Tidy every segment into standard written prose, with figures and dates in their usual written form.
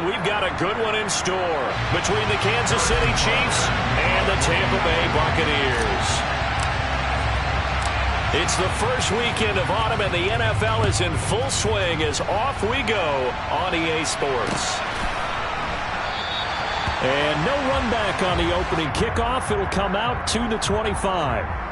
And we've got a good one in store between the Kansas City Chiefs and the Tampa Bay Buccaneers. It's the first weekend of autumn, and the NFL is in full swing as off we go on EA Sports. And no run back on the opening kickoff. It'll come out to the 25.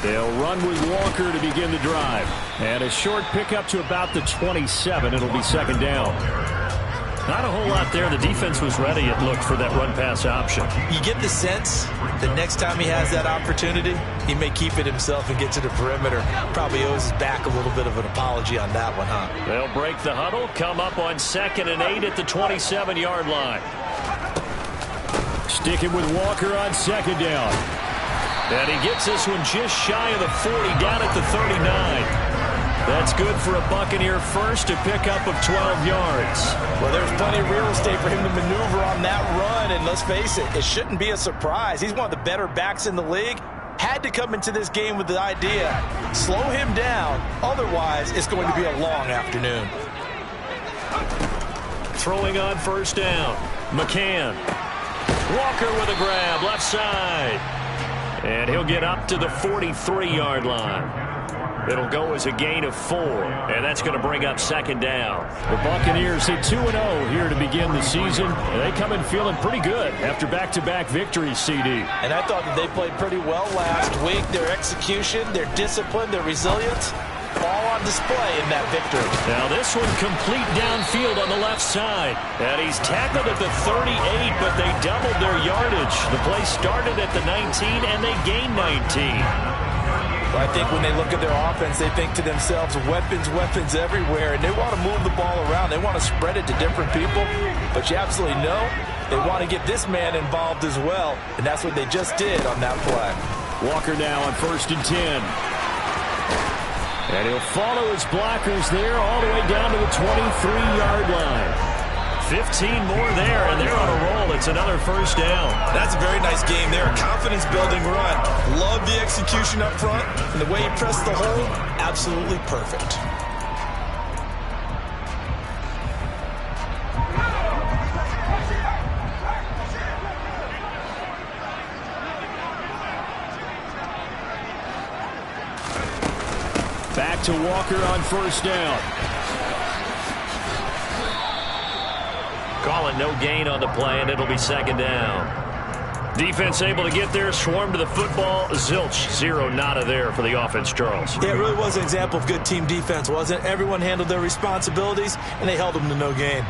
They'll run with Walker to begin the drive. And a short pickup to about the 27. It'll be second down. Not a whole lot there. The defense was ready, it looked, for that run-pass option. You get the sense that next time he has that opportunity, he may keep it himself and get to the perimeter. Probably owes his back a little bit of an apology on that one, huh? They'll break the huddle, come up on 2nd and 8 at the 27-yard line. Sticking with Walker on second down. And he gets this one just shy of the 40, down at the 39. That's good for a Buccaneer first, a pickup of 12 yards. Well, there's plenty of real estate for him to maneuver on that run, and let's face it, it shouldn't be a surprise. He's one of the better backs in the league. Had to come into this game with the idea, slow him down, otherwise it's going to be a long afternoon. Throwing on first down, McCann. Walker with a grab, left side. And he'll get up to the 43-yard line. It'll go as a gain of 4, and that's going to bring up second down. The Buccaneers hit 2-0 here to begin the season. And they come in feeling pretty good after back-to-back victories, CD. And I thought that they played pretty well last week. Their execution, their discipline, their resilience, all on display in that victory. Now this one complete downfield on the left side. And he's tackled at the 38, but they doubled their yardage. The play started at the 19, and they gained 19. I think when they look at their offense, they think to themselves, weapons, weapons everywhere, and they want to move the ball around. They want to spread it to different people, but you absolutely know they want to get this man involved as well, and that's what they just did on that play. Walker now on 1st and 10. And he'll follow his blockers there all the way down to the 23-yard line. 15 more there, and they're on a roll. It's another first down. That's a very nice game there. A confidence-building run. Love the execution up front, and the way he pressed the hole, absolutely perfect. Back to Walker on first down. Call it no gain on the play, and it'll be second down. Defense able to get there, swarm to the football. Zilch, 0 nada there for the offense, Charles. Yeah, it really was an example of good team defense, wasn't it? Everyone handled their responsibilities, and they held them to no gain.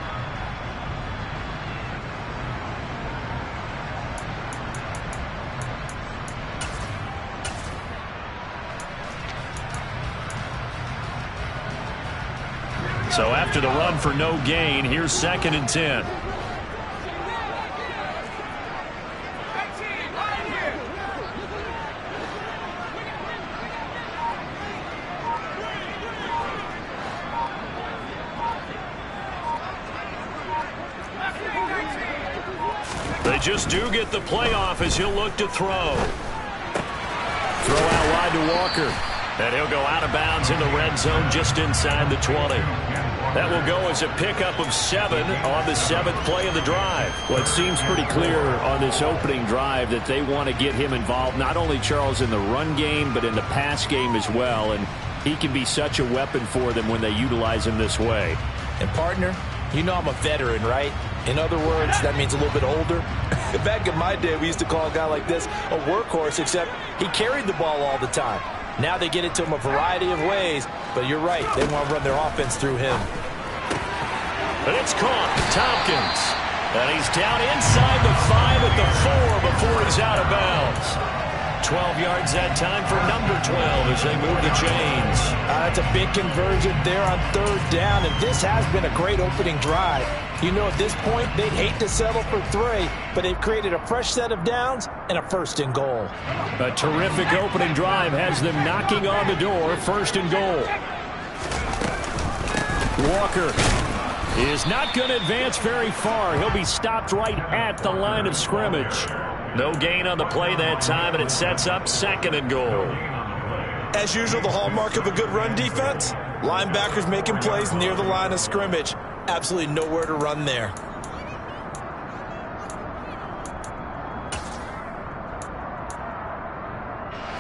So after the run for no gain, here's 2nd and 10. They just do get the playoff as he'll look to throw. Throw out wide to Walker. And he'll go out of bounds in the red zone just inside the 20. That will go as a pickup of 7 on the 7th play of the drive. Well, it seems pretty clear on this opening drive that they want to get him involved, not only, Charles, in the run game, but in the pass game as well. And he can be such a weapon for them when they utilize him this way. And, partner, you know I'm a veteran, right? In other words, that means a little bit older. Back in my day, we used to call a guy like this a workhorse, except he carried the ball all the time. Now they get it to him a variety of ways, but you're right. They want to run their offense through him. But it's caught. Tompkins. And he's down inside the 5 at the 4 before he's out of bounds. 12 yards that time for number 12 as they move the chains. That's a big conversion there on third down, and this has been a great opening drive. You know, at this point, they'd hate to settle for 3, but they've created a fresh set of downs and a first and goal. A terrific opening drive has them knocking on the door, first and goal. Walker is not going to advance very far. He'll be stopped right at the line of scrimmage. No gain on the play that time, and it sets up second and goal. As usual, the hallmark of a good run defense, linebackers making plays near the line of scrimmage. Absolutely nowhere to run there.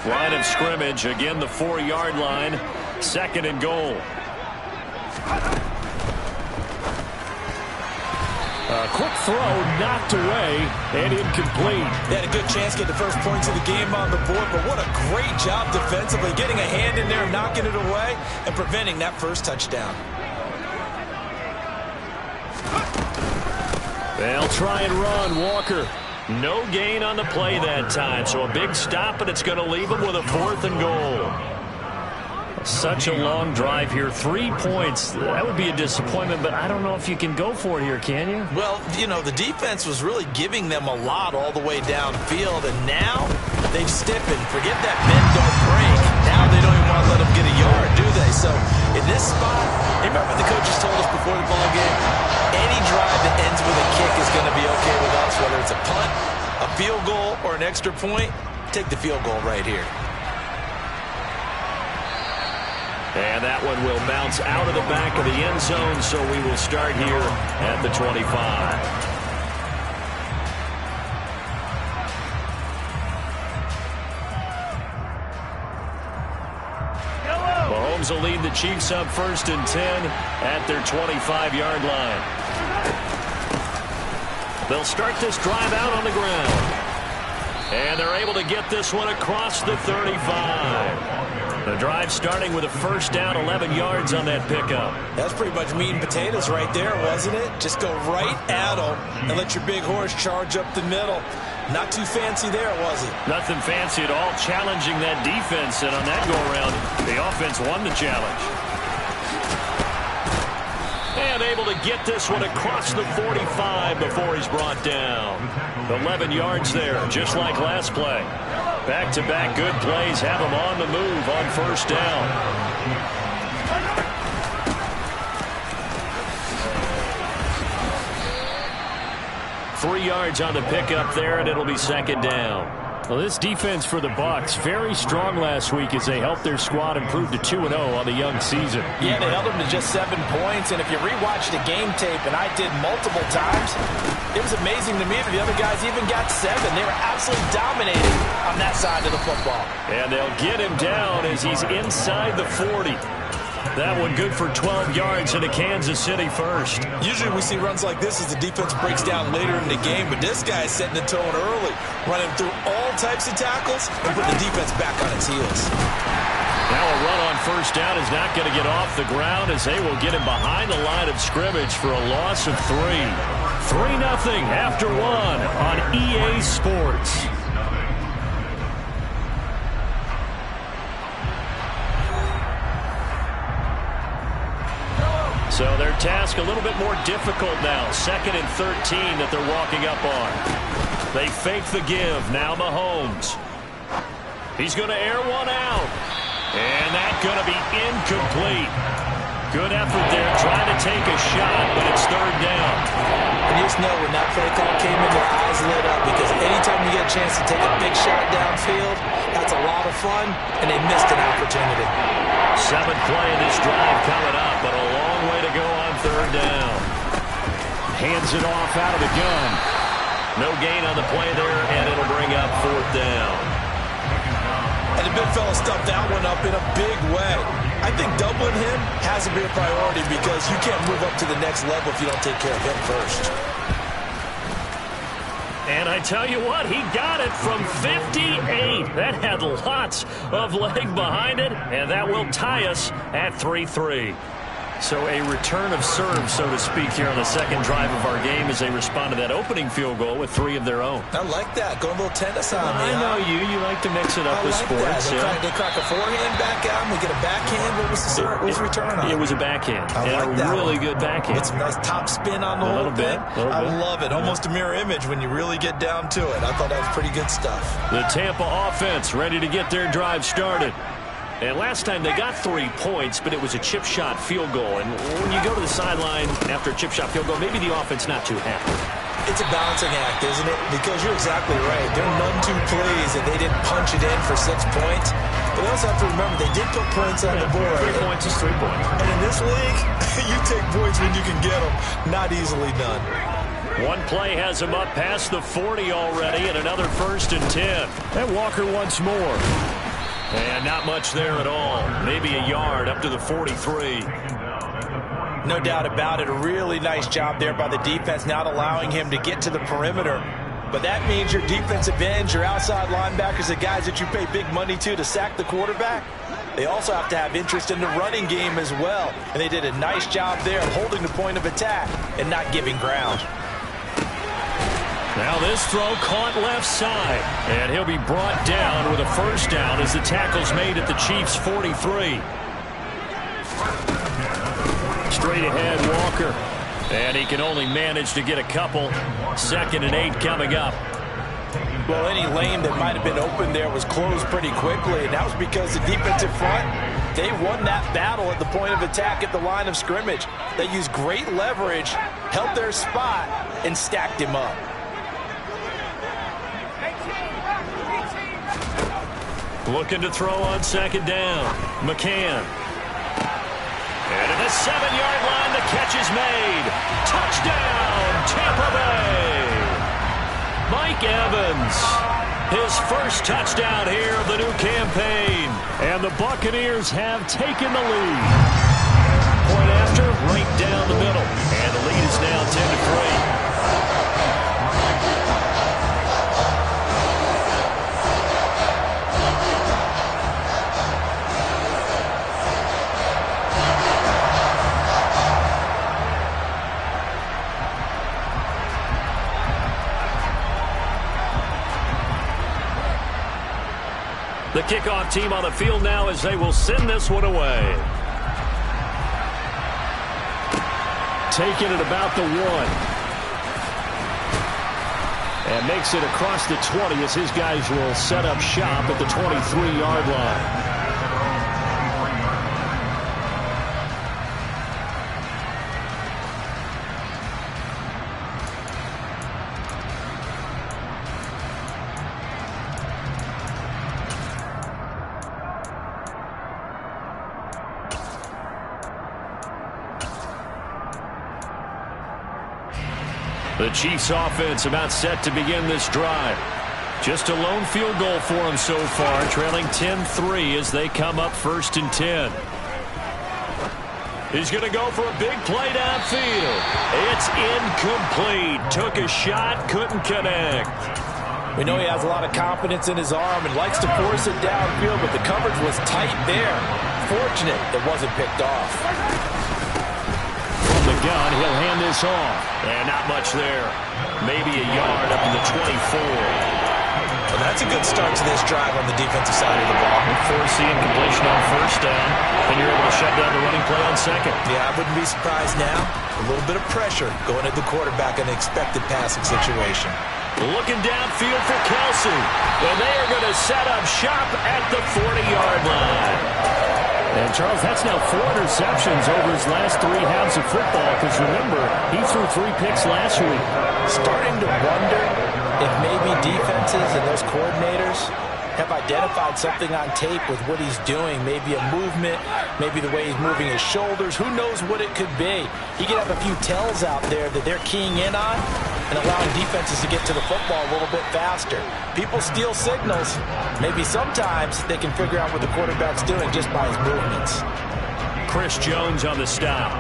Line of scrimmage, again the 4-yard line, second and goal. A quick throw knocked away and incomplete. They had a good chance to get the first points of the game on the board, but what a great job defensively, getting a hand in there, knocking it away, and preventing that first touchdown. They'll try and run. Walker, no gain on the play that time, so a big stop, and it's going to leave them with a 4th and goal. Such a long drive here. 3 points. That would be a disappointment, but I don't know if you can go for it here, can you? Well, you know, the defense was really giving them a lot all the way downfield, and now they've stiffened. Forget that bend, don't break. Now they don't even want to let them get a yard, do they? So in this spot, remember the coaches told us before the ball game, any drive that ends with a kick is going to be okay with us, whether it's a punt, a field goal, or an extra point. Take the field goal right here. And that one will bounce out of the back of the end zone, so we will start here at the 25. Mahomes will lead the Chiefs up 1st and 10 at their 25-yard line. They'll start this drive out on the ground. And they're able to get this one across the 35. The drive starting with a first down, 11 yards on that pickup. That's pretty much meat and potatoes right there, wasn't it? Just go right at them and let your big horse charge up the middle. Not too fancy there, was it? Nothing fancy at all, challenging that defense, and on that go-around, the offense won the challenge. And able to get this one across the 45 before he's brought down. 11 yards there, just like last play. Back-to-back good plays have him on the move on first down. Three yards on the pickup there, and it'll be second down. Well, this defense for the Bucs, very strong last week as they helped their squad improve to 2-0 on the young season. Yeah, they held them to just 7 points, and if you rewatch the game tape, and I did multiple times, it was amazing to me that the other guys even got 7. They were absolutely dominating on that side of the football. And they'll get him down as he's inside the 40. That one good for 12 yards into Kansas City first. Usually we see runs like this as the defense breaks down later in the game, but this guy is setting the tone early, running through all types of tackles and putting the defense back on its heels. Now a run on first down is not going to get off the ground as they will get him behind the line of scrimmage for a loss of 3. 3-0 after 1 on EA Sports. So their task a little bit more difficult now. 2nd and 13 that they're walking up on. They fake the give. Now Mahomes. He's going to air one out. And that's going to be incomplete. Good effort there trying to take a shot, but it's third down. And you just know when that play call came in, their eyes lit up because anytime you get a chance to take a big shot downfield, that's a lot of fun, and they missed an opportunity. 7th play of this drive coming up, but a long way to go on third down. Hands it off out of the gun. No gain on the play there, and it'll bring up 4th down. And the big fella stuffed that one up in a big way. I think doubling him has to be a priority because you can't move up to the next level if you don't take care of him first. And I tell you what, he got it from 58. That had lots of leg behind it, and that will tie us at 3-3. So a return of serve, so to speak, here on the second drive of our game as they respond to that opening field goal with 3 of their own. I like that. Going a little tennis on me. I know you. You like to mix it up with sports. They crack a forehand back out, and we get a backhand. What was the serve? What was the return on? It was a backhand. And a really good backhand. It's a nice top spin on the whole thing. I love it. Almost a mirror image when you really get down to it. I thought that was pretty good stuff. The Tampa offense ready to get their drive started. And last time they got 3 points, but it was a chip shot field goal. And when you go to the sideline after a chip shot field goal, maybe the offense not too happy. It's a balancing act, isn't it? Because you're exactly right. They're none too pleased that they didn't punch it in for 6 points. But they also have to remember they did put points on the board. 3 points is 3 points. And in this league, you take points when you can get them. Not easily done. One play has him up past the 40 already, and another 1st and 10. And Walker once more. And not much there at all. Maybe a yard up to the 43. No doubt about it. A really nice job there by the defense, not allowing him to get to the perimeter. But that means your defensive ends, your outside linebackers, the guys that you pay big money to sack the quarterback, they also have to have interest in the running game as well. And they did a nice job there of holding the point of attack and not giving ground. Now this throw caught left side. And he'll be brought down with a 1st down as the tackle's made at the Chiefs' 43. Straight ahead, Walker. And he can only manage to get a couple. 2nd and 8 coming up. Well, any lane that might have been open there was closed pretty quickly, and that was because the defensive front, they won that battle at the point of attack at the line of scrimmage. They used great leverage, held their spot, and stacked him up. Looking to throw on 2nd down. McCann. And at the 7-yard line, the catch is made. Touchdown, Tampa Bay. Mike Evans, his 1st touchdown here of the new campaign. And the Buccaneers have taken the lead. Point after, right down the middle. And the lead is now 10-3. The kickoff team on the field now as they will send this one away. Taking it about the 1. And makes it across the 20 as his guys will set up shop at the 23-yard line. The Chiefs offense about set to begin this drive. Just a lone field goal for them so far, trailing 10-3 as they come up 1st and 10. He's going to go for a big play downfield. It's incomplete. Took a shot, couldn't connect. We know he has a lot of confidence in his arm and likes to force it downfield, but the coverage was tight there. Fortunate it wasn't picked off. The gun, he'll hand this off. And not much there. Maybe a yard up to the 24. Well, that's a good start to this drive on the defensive side of the ball. Forcing completion on 1st down. And you're able to shut down the running play on 2nd. Yeah, I wouldn't be surprised now. A little bit of pressure going at the quarterback in an expected passing situation. Looking downfield for Kelsey. And they are going to set up shop at the 40-yard line. And, Charles, that's now 4 interceptions over his last 3 halves of football. Because, remember, he threw 3 picks last week. Starting to wonder if maybe defenses and those coordinators have identified something on tape with what he's doing. Maybe a movement, maybe the way he's moving his shoulders. Who knows what it could be? He could have a few tells out there that they're keying in on and allowing defenses to get to the football a little bit faster. People steal signals. Maybe sometimes they can figure out what the quarterback's doing just by his movements. Chris Jones on the stop.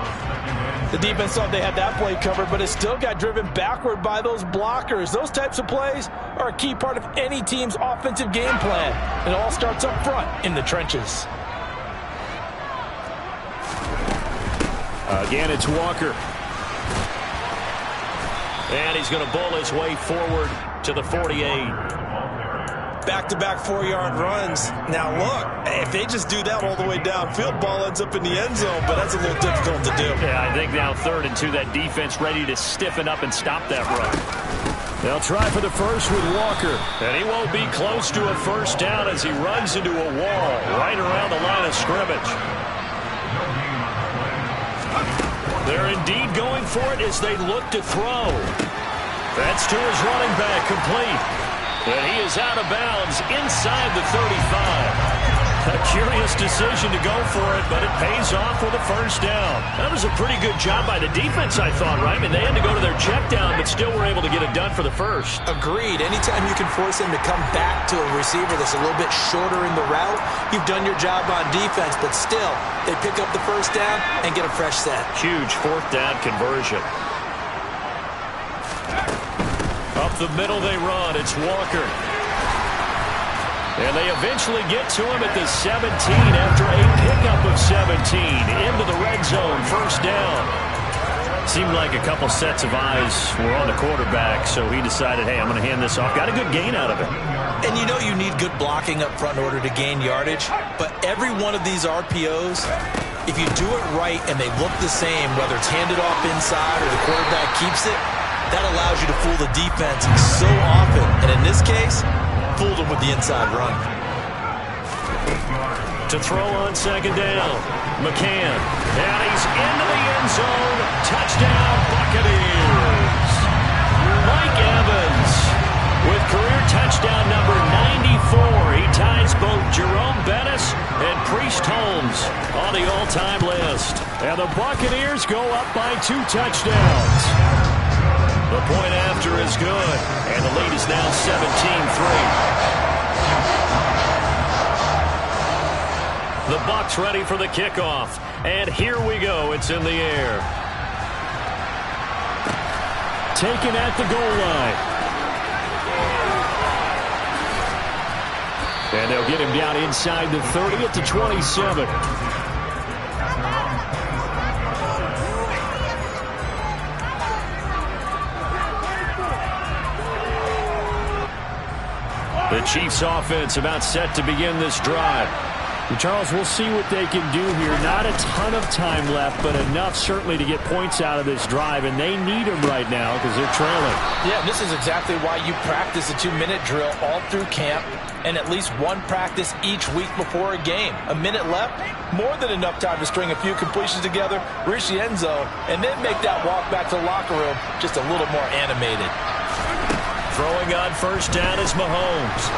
The defense thought they had that play covered, but it still got driven backward by those blockers. Those types of plays are a key part of any team's offensive game plan. It all starts up front in the trenches. Again, it's Walker. And he's going to bull his way forward to the 48. Back-to-back 4-yard runs. Now, look, if they just do that all the way downfield, ball ends up in the end zone, but that's a little difficult to do. Yeah, I think now 3rd and 2, that defense ready to stiffen up and stop that run. They'll try for the first with Walker. And he won't be close to a first down as he runs into a wall right around the line of scrimmage. They're indeed going for it as they look to throw. That's to his running back, complete. And he is out of bounds inside the 35. A curious decision to go for it, but it pays off with a first down. That was a pretty good job by the defense, I thought, right? I mean, they had to go to their check down, but still were able to get it done for the first. Agreed. Anytime you can force him to come back to a receiver that's a little bit shorter in the route, you've done your job on defense, but still, they pick up the first down and get a fresh set. Huge 4th down conversion. Up the middle they run. It's Walker. And they eventually get to him at the 17 after a pickup of 17 into the red zone. First down. Seemed like a couple sets of eyes were on the quarterback, so he decided, hey, I'm going to hand this off. Got a good gain out of it. And you know you need good blocking up front in order to gain yardage, but every one of these RPOs, if you do it right and they look the same, whether it's handed off inside or the quarterback keeps it, that allows you to fool the defense so often. And in this case, fooled them with the inside run. To throw on 2nd down, McCann. And he's into the end zone. Touchdown, Buccaneers. Mike Evans with career touchdown number 94. He ties both Jerome Bettis and Priest Holmes on the all-time list. And the Buccaneers go up by 2 touchdowns. The point after is good, and the lead is now 17-3. The Bucs ready for the kickoff, and here we go. It's in the air. Taken at the goal line. And they'll get him down inside the 30 at the 27. The Chiefs offense about set to begin this drive. Charles, we'll see what they can do here. Not a ton of time left, but enough certainly to get points out of this drive, and they need them right now because they're trailing. Yeah, this is exactly why you practice a 2-minute drill all through camp and at least one practice each week before a game. A minute left, more than enough time to string a few completions together, reach the end zone, and then make that walk back to the locker room just a little more animated. Throwing on first down is Mahomes.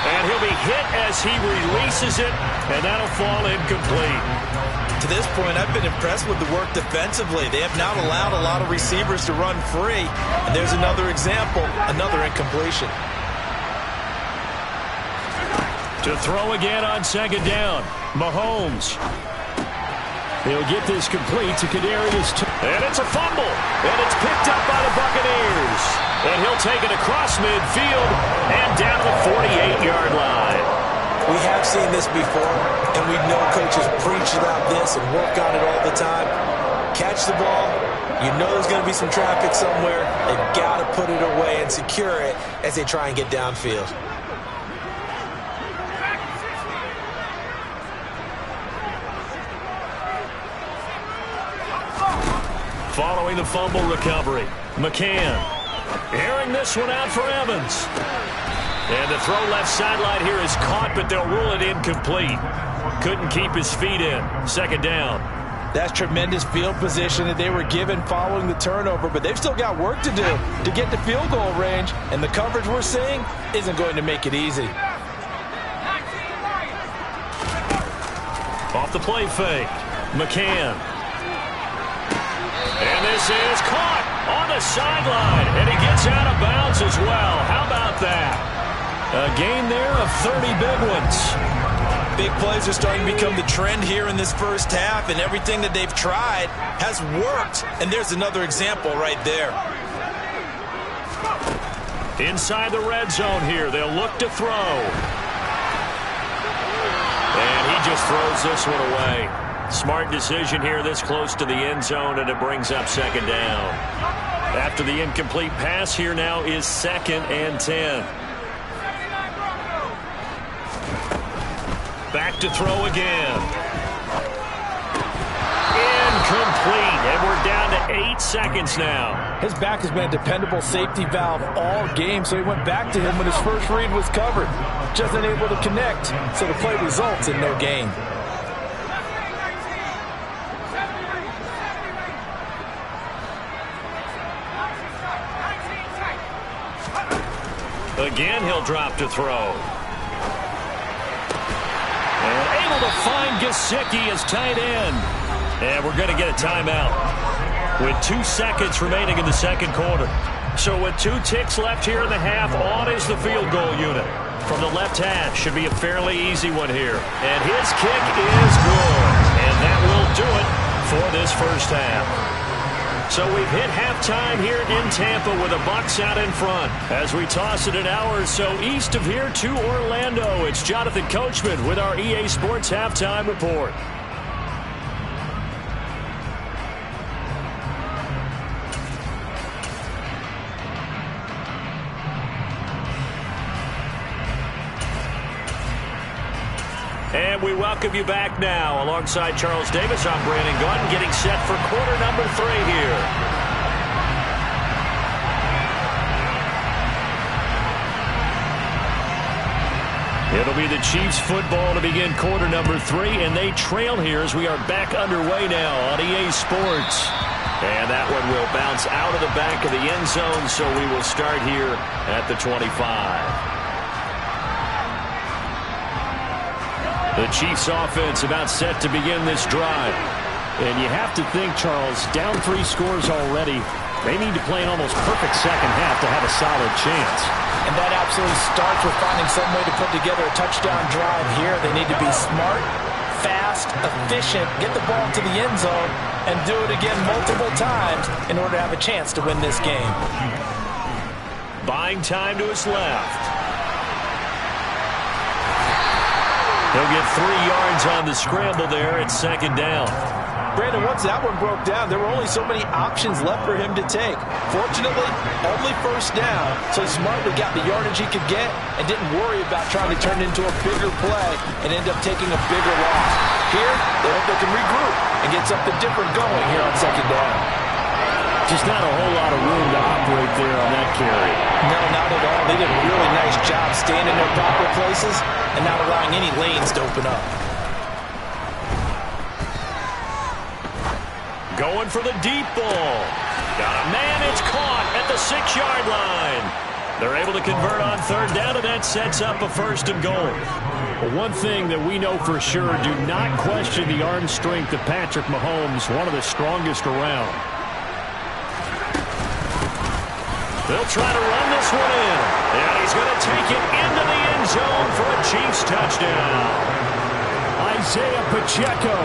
And he'll be hit as he releases it, and that'll fall incomplete. To this point, I've been impressed with the work defensively. They have not allowed a lot of receivers to run free. And there's another example, another incompletion. To throw again on 2nd down, Mahomes. They'll get this complete to Kadarius. And it's a fumble, and it's picked up by the Buccaneers. And he'll take it across midfield and down to the 48-yard line. We have seen this before, and we know coaches preach about this and work on it all the time. Catch the ball. You know there's going to be some traffic somewhere. They've got to put it away and secure it as they try and get downfield. Following the fumble recovery, McCann airing this one out for Evans. And the throw left sideline here is caught, but they'll rule it incomplete. Couldn't keep his feet in. 2nd down. That's tremendous field position that they were given following the turnover, but they've still got work to do to get to field goal range, and the coverage we're seeing isn't going to make it easy. Off the play fake, McCann. And this is caught on the sideline, and he gets out of bounds as well. How about that? A gain there of 30 big ones. Big plays are starting to become the trend here in this first half, and everything that they've tried has worked. And there's another example right there. Inside the red zone here, they'll look to throw. And he just throws this one away. Smart decision here this close to the end zone, and it brings up second down. After the incomplete pass, here now is 2nd and 10. Back to throw again. Incomplete, and we're down to 8 seconds now. His back has been a dependable safety valve all game, so he went back to him when his first read was covered. Just unable to connect, so the play results in no gain. Again, he'll drop to throw. And able to find Gesicki as tight end. And we're going to get a timeout with 2 seconds remaining in the second quarter. So with 2 ticks left here in the half, on is the field goal unit. From the left hash, should be a fairly easy one here. And his kick is good. And that will do it for this first half. So we've hit halftime here in Tampa with the Bucs out in front. As we toss it an hour or so east of here to Orlando, it's Jonathan Coachman with our EA Sports Halftime Report. And we welcome you back now. Alongside Charles Davis, I'm Brandon Gunn, getting set for quarter number 3 here. It'll be the Chiefs football to begin quarter number 3, and they trail here as we are back underway now on EA Sports. And that one will bounce out of the back of the end zone, so we will start here at the 25. The Chiefs offense about set to begin this drive. And you have to think, Charles, down 3 scores already. They need to play an almost perfect second half to have a solid chance. And that absolutely starts with finding some way to put together a touchdown drive here. They need to be smart, fast, efficient, get the ball to the end zone, and do it again multiple times in order to have a chance to win this game. Buying time to his left. He'll get 3 yards on the scramble there at second down. Brandon, once that one broke down, there were only so many options left for him to take. Fortunately, only first down, so he smartly got the yardage he could get and didn't worry about trying to turn it into a bigger play and end up taking a bigger loss. Here, they hope they can regroup and get something different going here on second down. Just not a whole lot of room to operate there on that carry. No, not at all. They did a really nice job staying in their proper places and not allowing any lanes to open up. Going for the deep ball. Got a man, it's caught at the 6-yard line. They're able to convert on third down, and that sets up a 1st and goal. Well, one thing that we know for sure, do not question the arm strength of Patrick Mahomes, one of the strongest around. They'll try to run this one in. And he's going to take it into the end zone for a Chiefs touchdown. Isaiah Pacheco,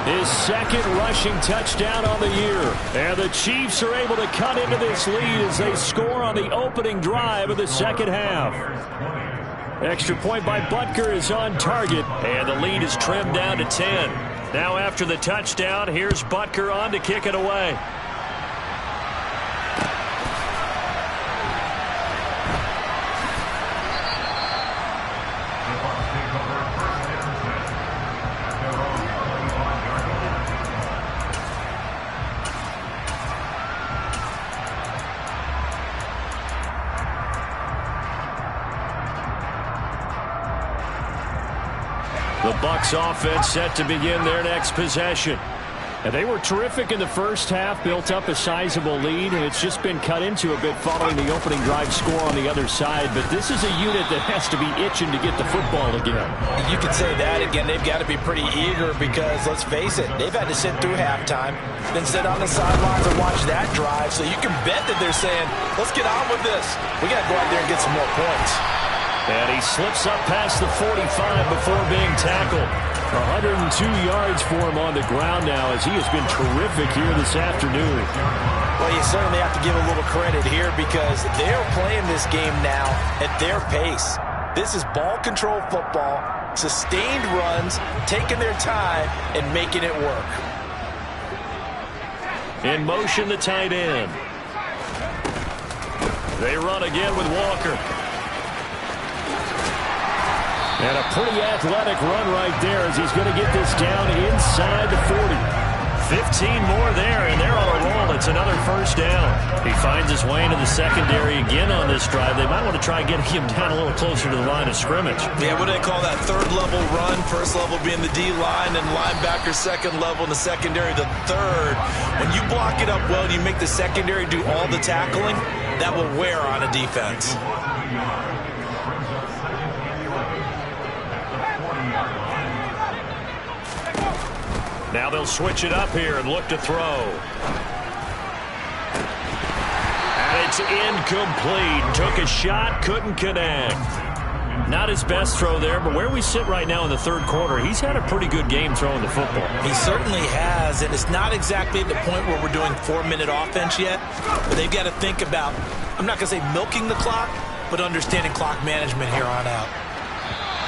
his 2nd rushing touchdown on the year. And the Chiefs are able to cut into this lead as they score on the opening drive of the second half. Extra point by Butker is on target. And the lead is trimmed down to 10. Now after the touchdown, here's Butker on to kick it away. The Bucs offense set to begin their next possession. And they were terrific in the first half, built up a sizable lead, and it's just been cut into a bit following the opening drive score on the other side. But this is a unit that has to be itching to get the football again. You could say that again. They've got to be pretty eager because, let's face it, they've had to sit through halftime, then sit on the sidelines and watch that drive. So you can bet that they're saying, let's get on with this. We got to go out there and get some more points. And he slips up past the 45 before being tackled. 102 yards for him on the ground now as he has been terrific here this afternoon. Well, you certainly have to give a little credit here because they're playing this game now at their pace. This is ball control football. sustained runs, taking their time, and making it work. In motion, the tight end. They run again with Walker. And a pretty athletic run right there as he's going to get this down inside the 40. 15 more there, and they're on a roll. It's another first down. He finds his way into the secondary again on this drive. They might want to try getting him down a little closer to the line of scrimmage. Yeah, what do they call that? Third level run. First level being the D-line, and linebacker second level, and the secondary the third. When you block it up well and you make the secondary do all the tackling, that will wear on a defense. Now they'll switch it up here and look to throw. And it's incomplete. Took a shot, couldn't connect. Not his best throw there, but where we sit right now in the third quarter, he's had a pretty good game throwing the football. He certainly has, and it's not exactly at the point where we're doing 4-minute offense yet, but they've got to think about, I'm not going to say milking the clock, but understanding clock management here on out.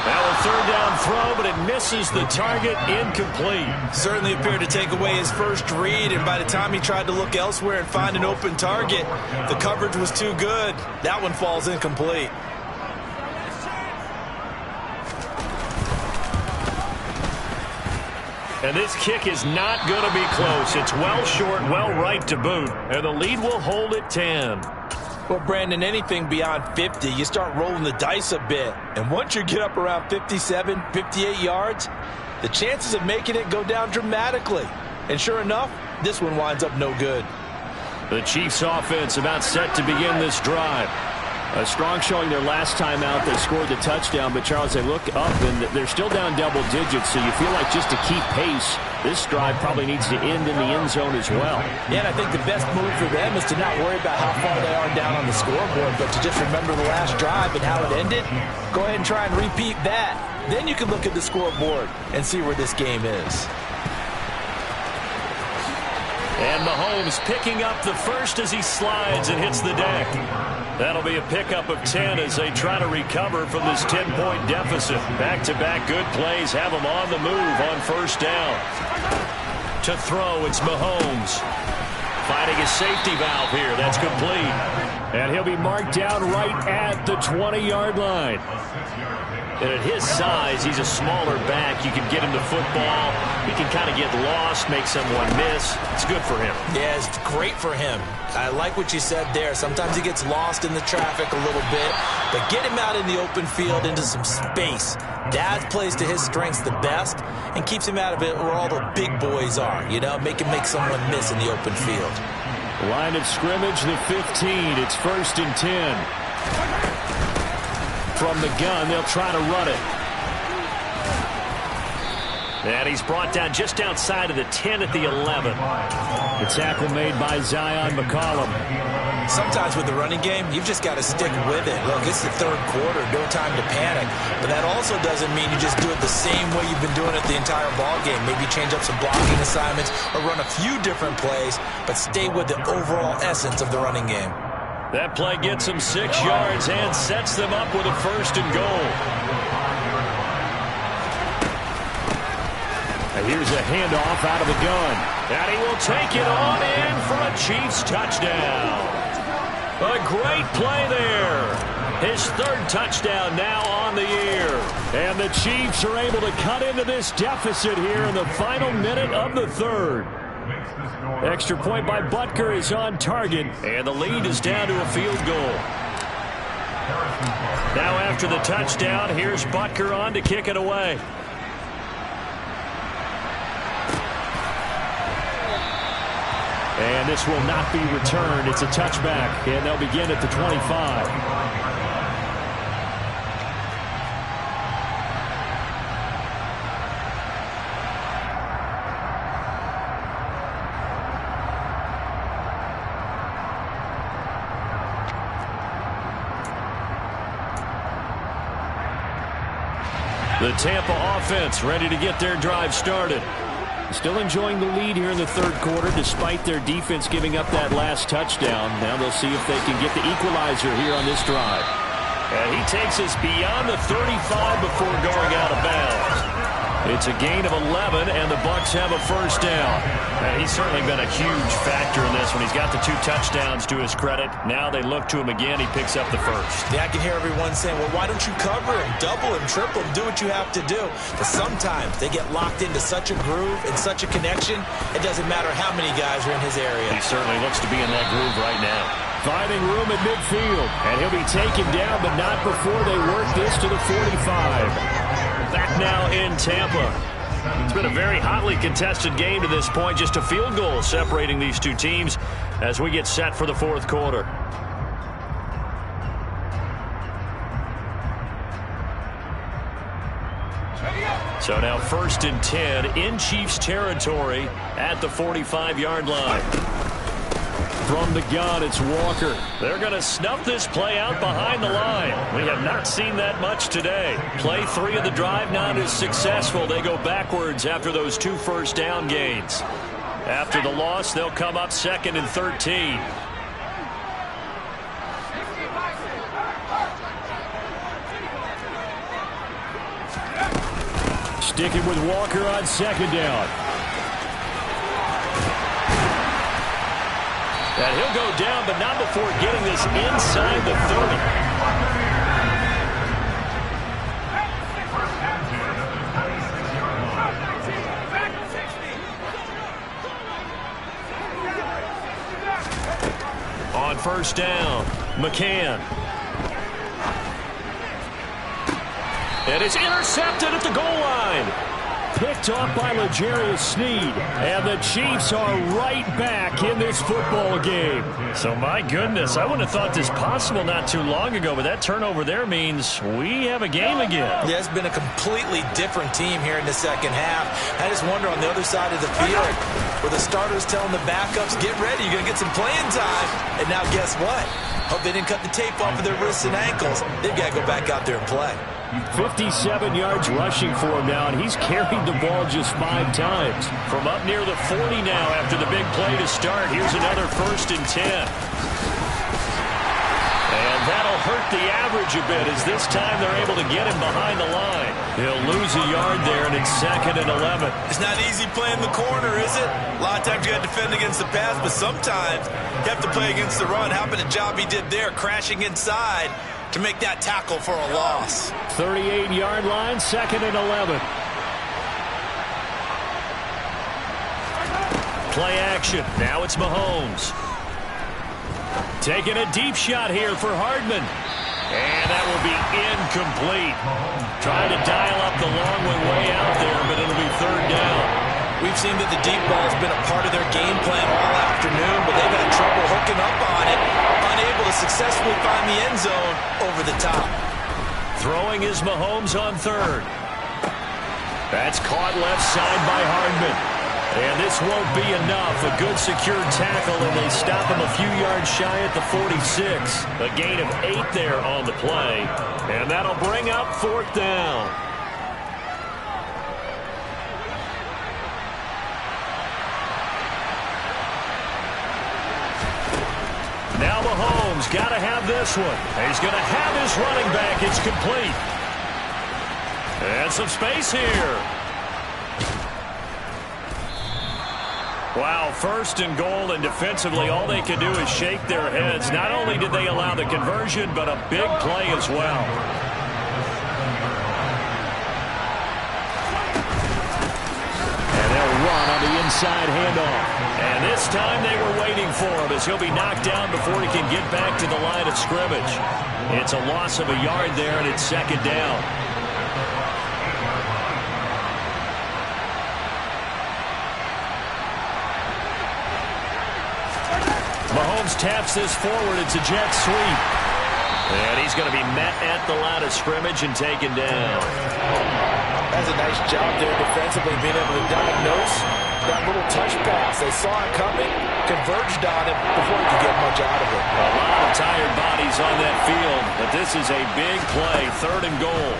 Now a third down throw, but it misses the target, incomplete. Certainly appeared to take away his first read, and by the time he tried to look elsewhere and find an open target, the coverage was too good. That one falls incomplete. And this kick is not going to be close. It's well short, well right to boot, and the lead will hold at 10. Well, Brandon, anything beyond 50, you start rolling the dice a bit. And once you get up around 57, 58 yards, the chances of making it go down dramatically. And sure enough, this one winds up no good. The Chiefs offense about set to begin this drive. A strong showing their last time out. They scored the touchdown, but Charles, they look up and they're still down double digits, so you feel like just to keep pace, this drive probably needs to end in the end zone as well. Yeah, and I think the best move for them is to not worry about how far they are down on the scoreboard, but to just remember the last drive and how it ended. Go ahead and try and repeat that. Then you can look at the scoreboard and see where this game is. And Mahomes picking up the first as he slides and hits the deck. That'll be a pickup of 10 as they try to recover from this 10-point deficit. Back-to-back good plays have them on the move on first down. To throw, it's Mahomes. Finding a safety valve here. That's complete. And he'll be marked down right at the 20-yard line. And at his size, he's a smaller back. You can get him to football. He can kind of get lost, make someone miss. It's good for him. Yeah, it's great for him. I like what you said there. Sometimes he gets lost in the traffic a little bit, but get him out in the open field into some space. That plays to his strengths the best and keeps him out of it where all the big boys are, you know, make him make someone miss in the open field. Line of scrimmage, the 15. It's 1st and 10. From the gun, they'll try to run it. And he's brought down just outside of the 10 at the 11. The tackle made by Zion McCollum. Sometimes with the running game, you've just got to stick with it. Look, it's the third quarter, no time to panic. But that also doesn't mean you just do it the same way you've been doing it the entire ball game. Maybe change up some blocking assignments or run a few different plays, but stay with the overall essence of the running game. That play gets them 6 yards and sets them up with a 1st and goal. And here's a handoff out of the gun. And he will take it on in for a Chiefs touchdown. A great play there. His 3rd touchdown now on the year. And the Chiefs are able to cut into this deficit here in the final minute of the 3rd. Extra point by Butker is on target. And the lead is down to a field goal. Now after the touchdown, here's Butker on to kick it away. And this will not be returned. It's a touchback, and they'll begin at the 25. The Tampa offense ready to get their drive started. Still enjoying the lead here in the 3rd quarter despite their defense giving up that last touchdown. Now they'll see if they can get the equalizer here on this drive. And he takes us beyond the 35 before going out of bounds. It's a gain of 11, and the Bucs have a first down. And he's certainly been a huge factor in this one. He's got the 2 touchdowns to his credit. Now they look to him again. He picks up the first. Yeah, I can hear everyone saying, well, why don't you cover him, double him, triple him, do what you have to do. But sometimes they get locked into such a groove and such a connection, it doesn't matter how many guys are in his area. He certainly looks to be in that groove right now. Finding room at midfield. And he'll be taken down, but not before they work this to the 45. Back now in Tampa. It's been a very hotly contested game to this point. Just a field goal separating these two teams as we get set for the fourth quarter. So now 1st and 10 in Chiefs territory at the 45-yard line. From the gun, it's Walker. They're going to snuff this play out behind the line. We have not seen that much today. Play 3 of the drive not as successful. They go backwards after those 2 first down gains. After the loss, they'll come up 2nd and 13. Sticking with Walker on 2nd down. And he'll go down, but not before getting this inside the 30. On 1st down, McCann. And it's intercepted at the goal line. Picked off by L'Jarius Sneed. And the Chiefs are right back in this football game. So, my goodness, I wouldn't have thought this possible not too long ago, but that turnover there means we have a game again. Yeah, it's been a completely different team here in the second half. I just wonder on the other side of the field, where the starters telling the backups, get ready, you're going to get some playing time. And now guess what? Hope they didn't cut the tape off of their wrists and ankles. They've got to go back out there and play. 57 yards rushing for him now, and he's carried the ball just 5 times. From up near the 40 now after the big play to start. Here's another 1st and 10. And that'll hurt the average a bit as this time they're able to get him behind the line. He'll lose a yard there, and it's 2nd and 11. It's not easy playing the corner, is it? A lot of times you got to defend against the pass, but sometimes you have to play against the run. How about the job he did there, crashing inside to make that tackle for a loss. 38-yard line, 2nd and 11. Play action. Now it's Mahomes. Taking a deep shot here for Hardman. And that will be incomplete. Trying to dial up the long way out there, but it'll be 3rd down. We've seen that the deep ball has been a part of their game plan all afternoon, but they've had trouble hooking up on it. Unable to successfully find the end zone over the top. Throwing is Mahomes on 3rd. That's caught left side by Hardman. And this won't be enough. A good secure tackle, and they stop him a few yards shy at the 46. A gain of 8 there on the play. And that'll bring up 4th down. Now Mahomes got to have this one. He's going to have his running back. It's complete. And some space here. Wow, 1st and goal, and defensively all they can do is shake their heads. Not only did they allow the conversion, but a big play as well. And they'll run on the inside handoff. And this time they were waiting for him as he'll be knocked down before he can get back to the line of scrimmage. It's a loss of a yard there, and it's 2nd down. Mahomes taps this forward. It's a jet sweep. And he's going to be met at the line of scrimmage and taken down. That's a nice job there defensively, being able to diagnose that little touch pass. They saw it coming, converged on it before he could get much out of it. A lot of tired bodies on that field, but this is a big play, 3rd and goal.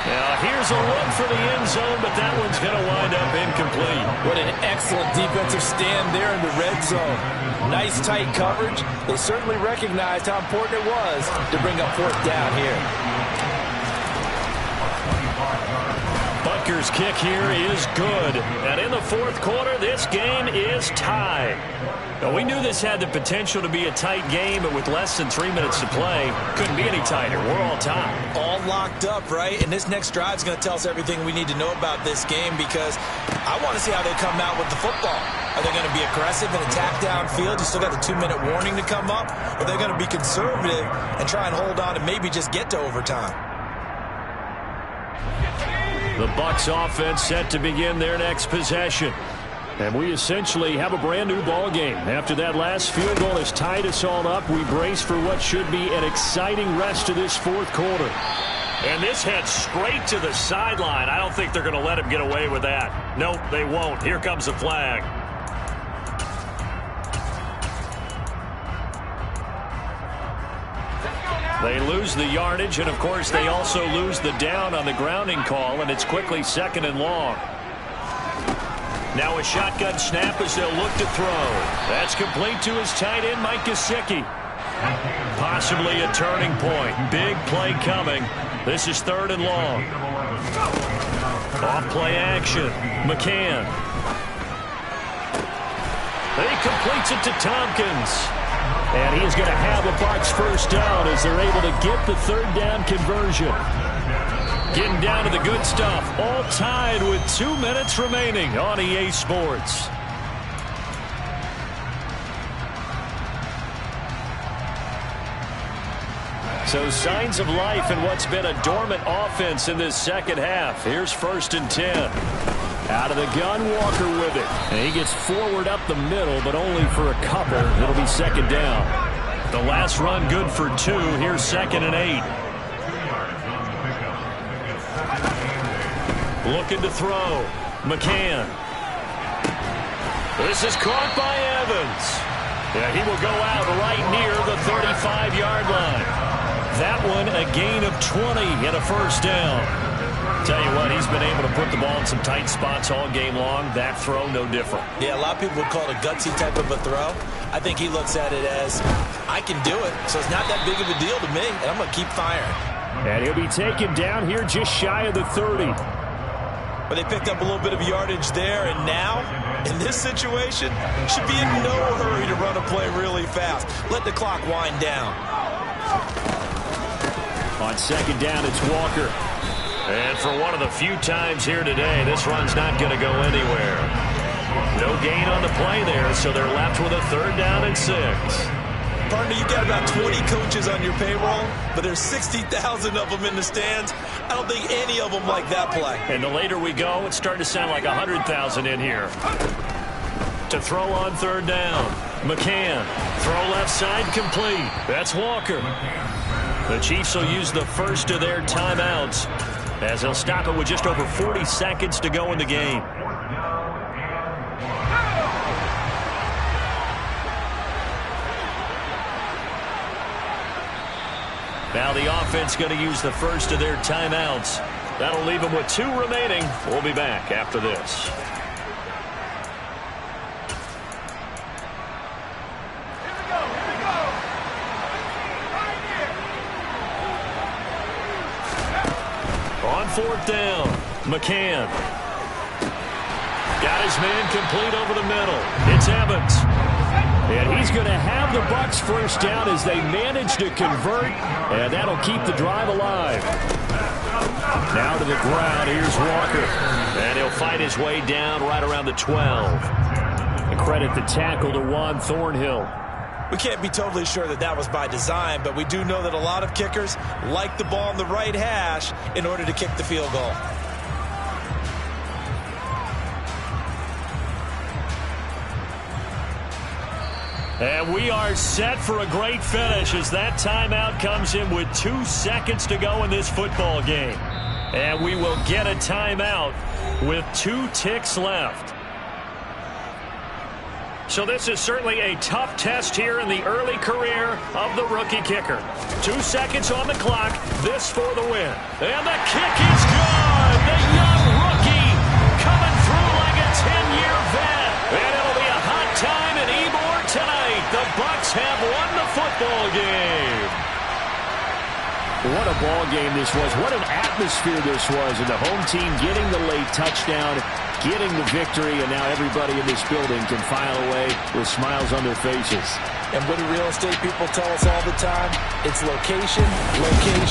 Now here's a look for the end zone, but that one's going to wind up incomplete. What an excellent defensive stand there in the red zone. Nice tight coverage. They certainly recognized how important it was to bring up fourth down here. Butker's kick here is good. And in the fourth quarter, this game is tied. Now, we knew this had the potential to be a tight game, but with less than 3 minutes to play, couldn't be any tighter. We're all tied. All locked up, right? And this next drive is going to tell us everything we need to know about this game, because I want to see how they come out with the football. Are they going to be aggressive and attack downfield? You still got the 2-minute warning to come up? Or are they going to be conservative and try and hold on and maybe just get to overtime? The Bucs offense set to begin their next possession. And we essentially have a brand new ball game. After that last field goal has tied us all up, we brace for what should be an exciting rest of this fourth quarter. And this heads straight to the sideline. I don't think they're going to let him get away with that. Nope, they won't. Here comes the flag. They lose the yardage, and of course they also lose the down on the grounding call, and it's quickly 2nd and long. Now a shotgun snap as they'll look to throw. That's complete to his tight end, Mike Gesicki. Possibly a turning point. Big play coming. This is 3rd and long. Off play action. McCann. He completes it to Tompkins. And he's going to have a Bucs first down as they're able to get the 3rd down conversion. Getting down to the good stuff. All tied with 2 minutes remaining on EA Sports. So signs of life in what's been a dormant offense in this second half. Here's 1st and 10. Out of the gun, Walker with it. And he gets forward up the middle, but only for a couple. It'll be 2nd down. The last run good for 2. Here's 2nd and 8. Looking to throw. McCann. This is caught by Evans. Yeah, he will go out right near the 35-yard line. That one a gain of 20 and a first down. Tell you what, he's been able to put the ball in some tight spots all game long. That throw, no different. Yeah, a lot of people would call it a gutsy type of a throw. I think he looks at it as, I can do it, so it's not that big of a deal to me, and I'm going to keep firing. And he'll be taken down here just shy of the 30. But they picked up a little bit of yardage there, and now, in this situation, should be in no hurry to run a play really fast. Let the clock wind down. On 2nd down, it's Walker. And for one of the few times here today, this run's not going to go anywhere. No gain on the play there, so they're left with a 3rd down and 6. Partner, you got about 20 coaches on your payroll, but there's 60,000 of them in the stands. I don't think any of them like that play. And the later we go, it's starting to sound like 100,000 in here. To throw on 3rd down. McCann. Throw left side complete. That's Walker. The Chiefs will use the first of their timeouts as they'll stop it with just over 40 seconds to go in the game. Now the offense going to use the first of their timeouts. That'll leave them with 2 remaining. We'll be back after this. On 4th down, McCann. Got his man complete over the middle. It's Evans. And he's going to have the Bucs first down as they manage to convert, and that'll keep the drive alive. Now to the ground, here's Walker. And he'll fight his way down right around the 12. And credit the tackle to Juan Thornhill. We can't be totally sure that that was by design, but we do know that a lot of kickers like the ball on the right hash in order to kick the field goal. And we are set for a great finish as that timeout comes in with 2 seconds to go in this football game. And we will get a timeout with 2 ticks left. So this is certainly a tough test here in the early career of the rookie kicker. 2 seconds on the clock. This for the win. And the kick is good. 10-year vet. And it'll be a hot time in Ybor tonight. The Bucs have won the football game. What a ball game this was. What an atmosphere this was. And the home team getting the late touchdown, getting the victory, and now everybody in this building can file away with smiles on their faces. And what do real estate people tell us all the time? It's location, location.